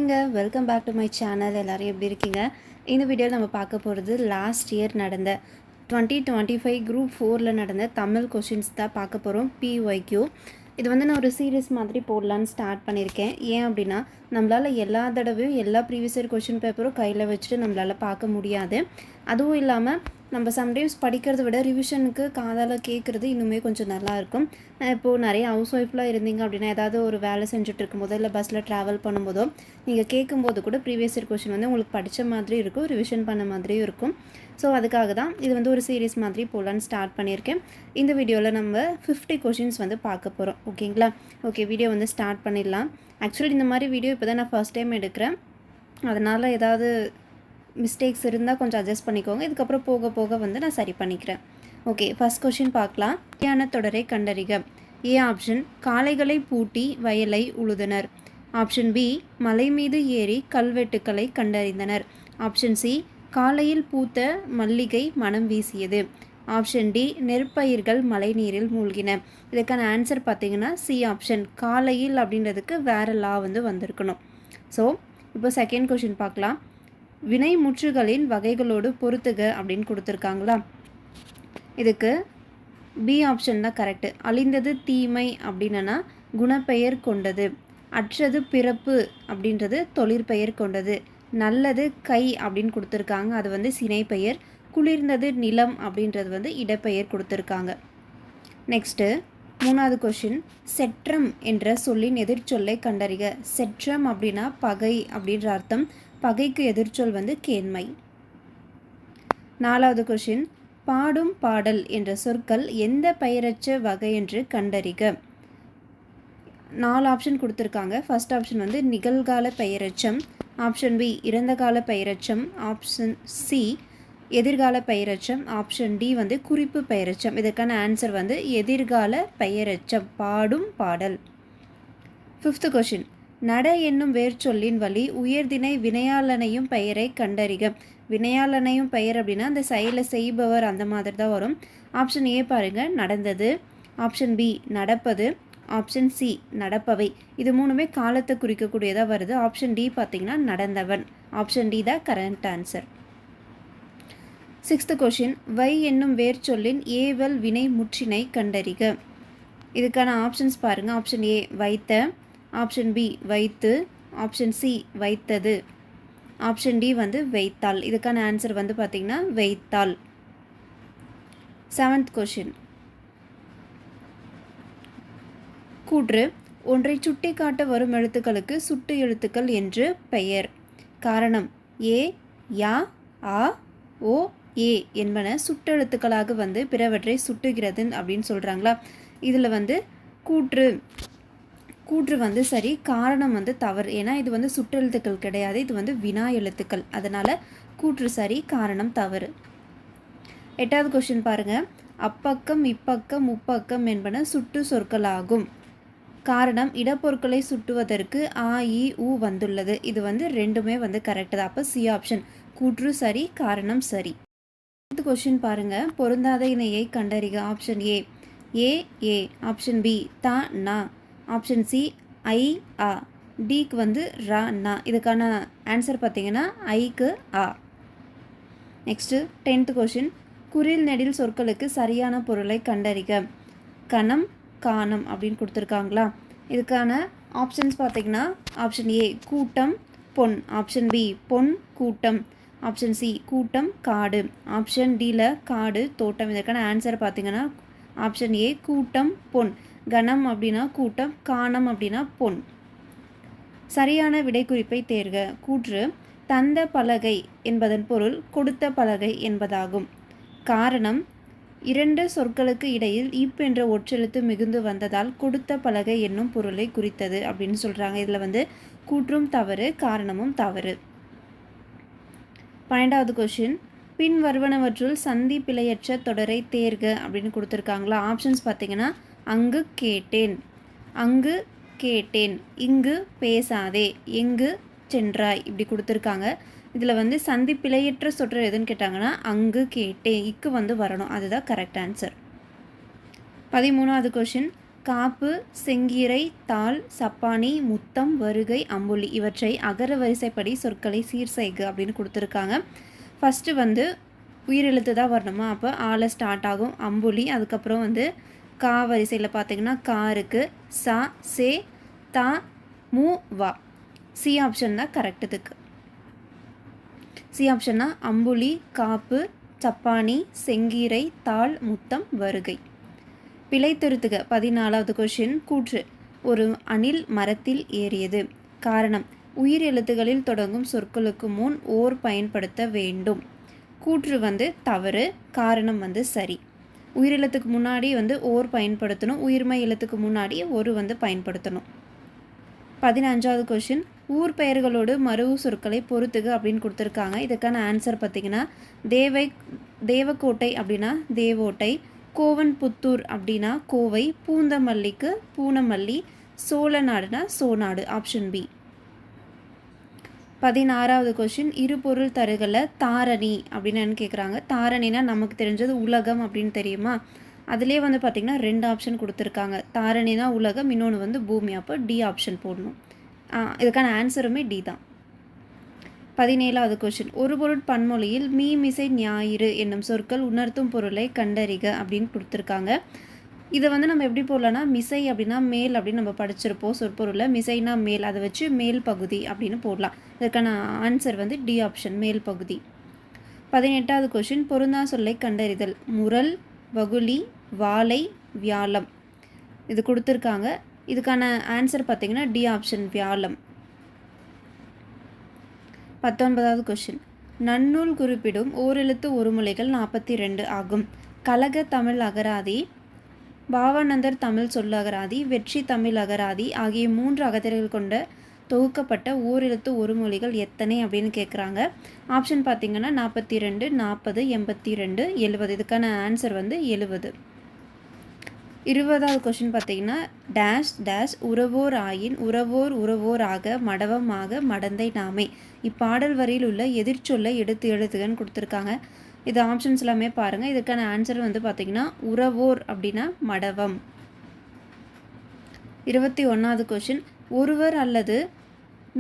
Welcome back to my channel. எல்லோரும் எப்படி இருக்கீங்க? இந்த வீடியோவில் நம்ம பார்க்க போகிறது லாஸ்ட் இயர் நடந்த 2025 குரூப் 4ல் நடந்த தமிழ் கொஷின்ஸ் தான் பார்க்க போகிறோம். PYQ இது வந்து நான் ஒரு சீரீஸ் மாதிரி போடலான்னு ஸ்டார்ட் பண்ணியிருக்கேன். ஏன் அப்படின்னா நம்மளால் எல்லா தடவையும் எல்லா ப்ரீவியஸ் இயர் கொஷின் பேப்பரும் கையில் வச்சுட்டு நம்மளால் பார்க்க முடியாது. அதுவும் இல்லாமல் நம்ம சம்டைம்ஸ் படிக்கிறத விட ரிவிஷனுக்கு காதால் கேட்குறது இன்னுமே கொஞ்சம் நல்லாயிருக்கும். இப்போது நிறைய ஹவுஸ் ஒய்ஃப்லாம் இருந்தீங்க அப்படின்னா ஏதாவது ஒரு வேலை செஞ்சுட்டு இருக்கும்போதோ இல்லை பஸ்ஸில் ட்ராவல் பண்ணும்போதோ நீங்கள் கேட்கும்போது கூட ப்ரீவியஸ் இயர் கொஷின் வந்து உங்களுக்கு படித்த மாதிரி இருக்கும், ரிவிஷன் பண்ண மாதிரியும் இருக்கும். ஸோ அதுக்காக தான் இது வந்து ஒரு சீரீஸ் மாதிரி போடலான்னு ஸ்டார்ட் பண்ணியிருக்கேன். இந்த வீடியோவில் நம்ம 50 கொஷின்ஸ் வந்து பார்க்க போகிறோம். ஓகேங்களா? ஓகே, வீடியோ வந்து ஸ்டார்ட் பண்ணிடலாம். ஆக்சுவலி இந்த மாதிரி வீடியோ இப்போ தான் நான் ஃபர்ஸ்ட் டைம் எடுக்கிறேன். அதனால் ஏதாவது மிஸ்டேக்ஸ் இருந்தால் கொஞ்சம் அட்ஜஸ்ட் பண்ணிக்கோங்க. இதுக்கப்புறம் போக போக வந்து நான் சரி பண்ணிக்கிறேன். ஓகே, ஃபர்ஸ்ட் கொஷின் பார்க்கலாம். சரியான தொடரை கண்டறிக. ஏ ஆப்ஷன் காளைகளை பூட்டி வயலை உழுதனர். ஆப்ஷன் பி மலை மீது ஏறி கல்வெட்டுக்களை கண்டறிந்தனர். ஆப்ஷன் சி காலையில் பூத்த மல்லிகை மனம் வீசியது. ஆப்ஷன் டி நெற்பயிர்கள் மழை நீரில் மூழ்கின. இதுக்கான ஆன்சர் பார்த்தீங்கன்னா சி ஆப்ஷன் காலையில் அப்படின்றதுக்கு வேறு லா வந்து வந்திருக்கணும். ஸோ இப்போ செகண்ட் கொஷின் பார்க்கலாம். வினை முற்றுகளின் வகைகளோடு பொறுத்துக அப்படின்னு கொடுத்துருக்காங்களா. இதுக்கு பி ஆப்ஷன் தான் கரெக்டு. அழிந்தது தீமை அப்படின்னா குணப்பெயர் கொண்டது. அற்றது பிறப்பு அப்படின்றது தொழிற்பெயர் கொண்டது. நல்லது கை அப்படின்னு கொடுத்துருக்காங்க, அது வந்து சினைப்பெயர். குளிர்ந்தது நிலம் அப்படின்றது வந்து இடப்பெயர் கொடுத்துருக்காங்க. நெக்ஸ்ட்டு மூணாவது கொஷின். செற்றம் என்ற சொல்லின் எதிர்ச்சொல்லை கண்டறிக. செற்றம் அப்படின்னா பகை அப்படின்ற அர்த்தம். பகைக்கு எதிர்ச்சொல் வந்து கேண்மை. நாலாவது கொஷின். பாடும் பாடல் என்ற சொற்கள் எந்த பெயரச்ச வகை என்று கண்டறிக. 4 ஆப்ஷன் கொடுத்துருக்காங்க. ஃபர்ஸ்ட் ஆப்ஷன் வந்து நிகழ்கால பெயரச்சம். ஆப்ஷன் பி இறந்த கால பெயரச்சம். ஆப்ஷன் சி எதிர்கால பெயரச்சம். ஆப்ஷன் டி வந்து குறிப்பு பெயரச்சம். இதற்கான ஆன்சர் வந்து எதிர்கால பெயரச்சம், பாடும் பாடல். Fifth question. நட என்னும் வேர்ச்சொல்லின் வழி உயர்திணை வினையாளனையும் பெயரை கண்டறிக. வினையாளனையும் பெயர் அப்படின்னா அந்த செயலை செய்பவர் அந்த மாதிரி தான் வரும். ஆப்ஷன் ஏ பாருங்க, நடந்தது. ஆப்ஷன் பி நடப்பது. ஆப்ஷன் சி நடப்பவை. இது மூணுமே காலத்தை குறிக்கக்கூடியதாக வருது. ஆப்ஷன் டி பார்த்தீங்கன்னா நடந்தவன். ஆப்ஷன் டி தான் கரெக்ட் ஆன்சர். Sixth question. வை என்னும் வேர்ச்சொல்லின் ஏவல் வினை முற்றினை கண்டறிக. இதுக்கான ஆப்ஷன்ஸ் பாருங்கள். ஆப்ஷன் ஏ வைத்த. ஆப்ஷன் பி வைத்து. ஆப்ஷன் சி வைத்தது. ஆப்ஷன் டி வந்து வைத்தாள். இதுக்கான ஆன்சர் வந்து பார்த்திங்கன்னா வைத்தாள். Seventh question. கூற்று ஒன்றை சுட்டி காட்ட வரும் எழுத்துக்களுக்கு சுட்டு எழுத்துக்கள் என்று பெயர். காரணம் ஏ யா ஆ ஓ ஏ என்பன சுட்டெழுத்துக்களாக வந்து பிறவற்றை சுட்டுகிறது அப்படின்னு சொல்கிறாங்களா. இதில் வந்து கூற்று வந்து சரி, காரணம் வந்து தவறு. ஏன்னா இது வந்து சுட்டெழுத்துக்கள் கிடையாது, இது வந்து வினா எழுத்துக்கள். அதனால் கூற்று சரி, காரணம் தவறு. எட்டாவது கொஸ்டின் பாருங்கள். அப்பக்கம் இப்பக்கம் முப்பக்கம் என்பன சுட்டு சொற்களாகும். காரணம் இடப்பொருட்களை சுட்டுவதற்கு ஆ இ உ வந்துள்ளது. இது வந்து ரெண்டுமே வந்து கரெக்டு தான். அப்போ சி ஆப்ஷன் கூற்று சரி, காரணம் சரி. அடுத்த கொஸ்டின் பாருங்கள். பொருந்தாத இணையை கண்டறிக. ஆப்ஷன் ஏ ஏ ஏ. ஆப்ஷன் பி தா நா. ஆப்ஷன் சி ஐ ஆ. டிக்கு வந்து ரா நா. இதுக்கான ஆன்சர் பார்த்தீங்கன்னா ஐக்கு ஆ. Next 10th question. குறில் நெடில் சொற்களுக்கு சரியான பொருளை கண்டறிக. கணம் காணம் அப்படின்னு கொடுத்துருக்காங்களா. இதுக்கான ஆப்ஷன்ஸ் பார்த்தீங்கன்னா ஆப்ஷன் ஏ கூட்டம் பொன். ஆப்ஷன் பி பொன் கூட்டம். ஆப்ஷன் சி கூட்டம் காடு. ஆப்ஷன் டியில் காடு தோட்டம். இதற்கான ஆன்சர் பார்த்தீங்கன்னா ஆப்ஷன் ஏ கூட்டம் பொன். கணம் அப்படின்னா கூட்டம், காணம் அப்படின்னா பொன். சரியான விடை குறிப்பை தேர்க. கூற்று தந்த பலகை என்பதன் பொருள் கொடுத்த பலகை என்பதாகும். காரணம் இரண்டு சொற்களுக்கு இடையில் இப் என்ற ஒற்றெழுத்து மிகுந்து வந்ததால் கொடுத்த பலகை என்னும் பொருளை குறித்தது அப்படின்னு சொல்கிறாங்க. இதில் வந்து கூற்றும் தவறு, காரணமும் தவறு. 12வது கொஷின். பின் வருவனவற்றுள் சந்தி பிழையற்ற தொடரை தேர்க அப்படின்னு கொடுத்துருக்காங்களா. ஆப்ஷன்ஸ் பார்த்தீங்கன்னா அங்கு கேட்டேன், அங்கு கேட்டேன், இங்கு பேசாதே, எங்கு சென்றாய் இப்படி கொடுத்துருக்காங்க. இதில் வந்து சந்தி பிழையற்ற சொற்றொடர் எதுன்னு கேட்டாங்கன்னா அங்கு கேட்டேன், இக்கு வந்து வரணும். அதுதான் கரெக்ட் ஆன்சர். 13வது கொஷின். காப்பு, செங்கீரை, தாள், சப்பாணி, முத்தம், வருகை, அம்புலி இவற்றை அகர வரிசைப்படி சொற்களை சீர் செய்க அப்படின்னு கொடுத்துருக்காங்க. ஃபஸ்ட்டு வந்து உயிரெழுத்து தான் வரணுமா, அப்போ ஆல ஸ்டார்ட் ஆகும் அம்புலி. அதுக்கப்புறம் வந்து கா வரிசையில் பார்த்திங்கன்னா கா இருக்குது, சா, சே, தா, மூ, வா. சி ஆப்ஷன் தான் கரெக்டுதுக்கு. சி ஆப்ஷன்னா அம்புலி, காப்பு, சப்பாணி, செங்கீரை, தாள், முத்தம், வருகை. பிழை திருத்துக 14வது கொஷின். கூற்று ஒரு அணில் மரத்தில் ஏறியது. காரணம் உயிர் எழுத்துகளில் தொடங்கும் சொற்களுக்கு முன் ஓர் பயன்படுத்த வேண்டும். கூற்று வந்து தவறு, காரணம் வந்து சரி. உயிரெழுத்துக்கு முன்னாடி வந்து ஓர் பயன்படுத்தணும், உயிர்மை எழுத்துக்கு முன்னாடி ஒரு வந்து பயன்படுத்தணும். 15வது கொஷின். ஊர் பெயர்களோடு மருவு சொற்களை பொறுத்துக அப்படின்னு கொடுத்துருக்காங்க. இதுக்கான ஆன்சர் பார்த்திங்கன்னா தேவக்கோட்டை அப்படின்னா தேவோட்டை, கோவன்புத்தூர் அப்படின்னா கோவை, பூந்தமல்லிக்கு பூனமல்லி, சோழநாடுனா சோநாடு. Option B. 16வது கொஷின். இருபொருள் தருகல தாரணி அப்படின்னு கேட்குறாங்க. தாரணினா நமக்கு தெரிஞ்சது உலகம் அப்படின்னு தெரியுமா, அதிலே வந்து பார்த்திங்கன்னா 2 ஆப்ஷன் கொடுத்துருக்காங்க. தாரணினா உலகம், இன்னொன்று வந்து பூமி. அப்போ டி ஆப்ஷன் போடணும். இதுக்கான ஆன்சருமே டி தான். 17வது கொஷின். ஒரு பொருட் பன்மொழியில் மீ, மிசை, ஞாயிறு என்னும் சொற்கள் உணர்த்தும் பொருளை கண்டறிக அப்படின்னு கொடுத்துருக்காங்க. இதை வந்து நம்ம எப்படி போடலாம்னா, மிசை அப்படின்னா மேல் அப்படின்னு நம்ம படிச்சிருப்போம் சொற்பொருளை, மிசைனா மேல், அதை வச்சு மேல் பகுதி அப்படின்னு போடலாம். இதற்கான ஆன்சர் வந்து டி ஆப்ஷன் மேல் பகுதி. 18வது கொஷின். பொருந்தா சொல்லை கண்டறிதல். முரல், வகுளி, வாழை, வியாழம் இது கொடுத்துருக்காங்க. இதுக்கான ஆன்சர் பார்த்திங்கன்னா டி ஆப்ஷன் வியாழம். 19வது கொஷின். நன்னூல் குறிப்பிடும் ஓரெழுத்து ஒருமொழிகள் 42 ஆகும். கழக தமிழ் அகராதி, பாவானந்தர் தமிழ் சொல்லகராதி, வெற்றி தமிழ் அகராதி ஆகிய 3 அகத்திரைகள் கொண்ட தொகுக்கப்பட்ட ஓரெழுத்து ஒருமொழிகள் எத்தனை அப்படின்னு கேட்குறாங்க. ஆப்ஷன் பார்த்திங்கன்னா 42, 40, 82, 70. இதுக்கான ஆன்சர் வந்து 70. 20வது கொஷின் பார்த்திங்கன்னா டேஷ் டேஷ் உறவோர் ஆயின் உறவோர் உறவோர் ஆக மடவமாக மடந்தை நாமே. இப்பாடல் வரியில் உள்ள எதிர்ச்சொல்லை எடுத்து எழுதுகன்னு கொடுத்துருக்காங்க. இது ஆப்ஷன்ஸ் எல்லாமே பாருங்கள். இதுக்கான ஆன்சர் வந்து பார்த்திங்கன்னா உறவோர் அப்படின்னா மடவம். 21வது கொஷின். ஒருவர் அல்லது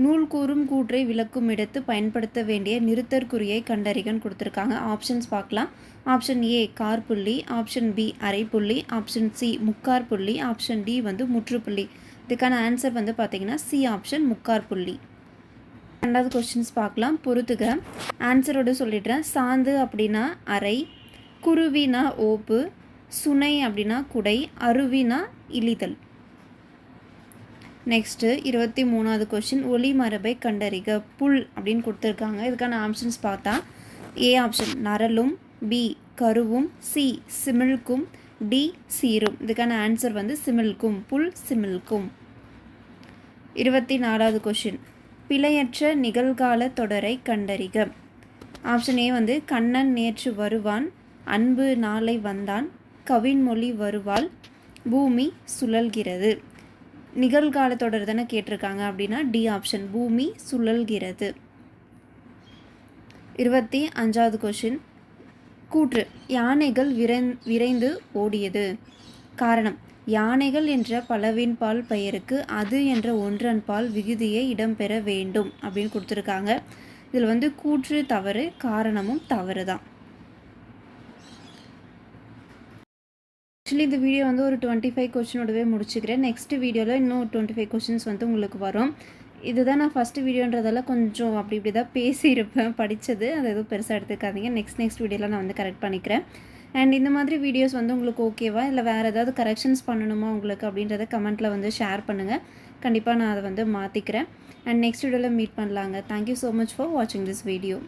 நூல் கூறும் கூற்றை விளக்கும் இடத்து பயன்படுத்த வேண்டிய நிறுத்தற்குறியை கண்டறிகன்னு கொடுத்துருக்காங்க. ஆப்ஷன்ஸ் பார்க்கலாம். ஆப்ஷன் ஏ கார்புள்ளி, ஆப்ஷன் பி அரைப்புள்ளி, ஆப்ஷன் சி முக்கார்புள்ளி, ஆப்ஷன் டி வந்து முற்றுப்புள்ளி. இதுக்கான ஆன்சர் வந்து பார்த்திங்கன்னா சி ஆப்ஷன் முக்கார்புள்ளி. 2வது கொஸ்டின்ஸ் பார்க்கலாம். பொறுத்துக. ஆன்சரோடு சொல்லிடுறேன். சாந்து அப்படின்னா அரை, குருவினா ஓப்பு, சுனை அப்படின்னா குடை, அருவினா இழிதல். Next 23வது question. ஒளி மரபை கண்டறிக. புல் அப்படின்னு கொடுத்துருக்காங்க. இதுக்கான ஆப்ஷன்ஸ் பார்த்தா ஏ ஆப்ஷன் நரலும், பி கருவும், சி சிமிழ்க்கும், டி சீரும். இதுக்கான ஆன்சர் வந்து சிமிழ்க்கும், புல் சிமிழ்க்கும். 24வது கொஷின். பிழையற்ற நிகழ்கால தொடரை கண்டறிக. ஆப்ஷன் ஏ வந்து கண்ணன் நேற்று வருவான், அன்பு நாளை வந்தான், கவின்மொழி வருவாள், பூமி சுழல்கிறது. நிகழ்கால தொடர் தானே கேட்டிருக்காங்க அப்படின்னா டி ஆப்ஷன் பூமி சுழல்கிறது. 25வது கொஷின். கூற்று யானைகள் விரைந்து ஓடியது. காரணம் யானைகள் என்ற பலவின்பால் பெயருக்கு அது என்ற ஒன்றன்பால் விகுதியை இடம்பெற வேண்டும் அப்படின்னு கொடுத்துருக்காங்க. இதில் வந்து கூற்று தவறு, காரணமும் தவறு தான். ஆக்சுவலி இந்த வீடியோ வந்து ஒரு 25 கொஷினோடவே முடிச்சுக்கிறேன். நெக்ஸ்ட் வீடியோவில் இன்னும் 25 கொஷின்ஸ் வந்து உங்களுக்கு வரும். இதுதான் நான் ஃபஸ்ட்டு வீடியோன்றதால கொஞ்சம் அப்படி இப்படி தான் பேசியிருப்பேன், படித்தது அது எதுவும் பெருசாக எடுத்துக்காதீங்க. நெக்ஸ்ட் வீடியோவில் நான் வந்து கரெக்ட் பண்ணிக்கிறேன். அண்ட் இந்த மாதிரி வீடியோஸ் வந்து உங்களுக்கு ஓகேவா, இல்லை வேறு ஏதாவது கரெக்ஷன்ஸ் பண்ணணுமா உங்களுக்கு அப்படின்றத கமெண்ட்டில் வந்து ஷேர் பண்ணுங்கள். கண்டிப்பாக நான் அதை வந்து மாற்றிக்கிறேன். அண்ட் நெக்ஸ்ட் வீடியோவில் மீட் பண்ணலாங்க. தேங்க்யூ ஸோ மச் ஃபார் வாட்சிங் திஸ் வீடியோ.